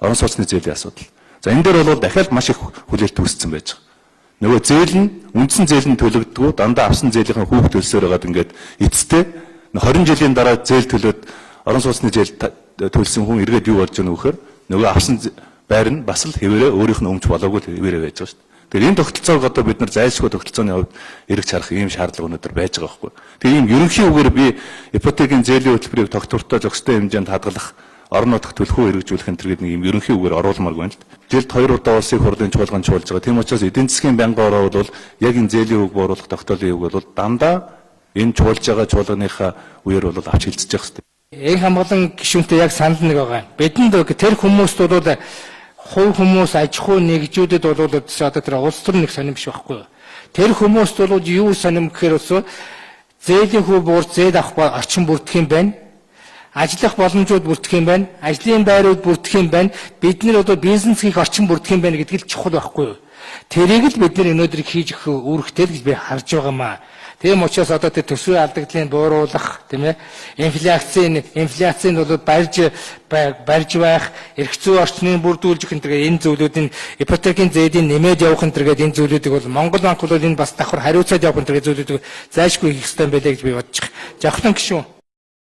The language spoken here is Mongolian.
орон сууцны зээлийн асуудал. За энэ дээр бол дахиад маш их хүлээлт үүссэн байж байгаа. Нөгөө зээл нь үндсэн зээл нь төлөгддгүү дандаа авсан зээлийн хүүхд төлсөөр байгаад ингээд эцэстээ 20 жилийн дараа зээл төлөөд орон сууцны зээл төлсөн хүн эргээд юу болж байгаа нөхөр нөгөө авсан байр нь бас л хэвээрээ өөрийнх нь өмч болоогүй хэвээрээ байж байгаа шүү дээ. Тэгэхээр энэ тогтолцоог одоо бид нар зайлшгүй тогтолцооны хувьд эргэж харах ийм шаардлага өнөөдөр байж байгаа байхгүй. Тэгээ ийм ерөнхий үгээр би ипотекийн зээлийн хөтөлбөрийг тогтвортой зохистой хэмжээнд хадгалах, орон нутагт төлхөө хэрэгжүүлэх энэ төр гэдэг нэг ийм ерөнхий үгээр оруулмаар байна л да. Жилд 2 удаа улсын хурлын чуулган чуулж байгаа. Тийм учраас эдийн засгийн байнгын ороо бол яг энэ зээлийн үг бууруулах тогтоолын үг бол дандаа энэ чуулж байгаа чуулганыхаа үеэр бол авч хилцэж явах хэрэгтэй. Энэ хамгаалан гишүүнтэй яг санал нэг байгаа. Бидэнд тэр хүмүүст бол хувь хүмүүс аж ахуй нэгжүүдэд бол одоо тэр улс төр нэг сонирм биш байхгүй юу. Тэр хүмүүст бол юу сонирм гэхээр өсөө зээлийн хөв буур зээл авах орчин бүрдэх юм байна. Ажиллах боломжууд бүрдэх юм байна. Ажлын байрууд бүрдэх юм байна. Бид нар одоо бизнес хийх орчин бүрдэх юм байна гэдгийг л чухал байхгүй юу. Тэрийг л бид нар өнөөдөр хийж өгөх үүрэгтэй л гэж би харж байгаамаа. Тийм учраас одоо тэр төсвийн алдагдлыг бууруулах, тийм ээ, инфляцийн бол барьж байх, эрх зүйн орчныг бүрдүүлж өгөх энэ зүйлүүдийн ипотекийн зээлийн нэмээд явах энэ зүйлүүдийг бол Монгол банк бол энэ бас давхар хариуцаад явах энэ зүйлүүдийг зайлшгүй хийх ёстой юм байлаа гэж би бодож байгаа. Жавхлан гишүүн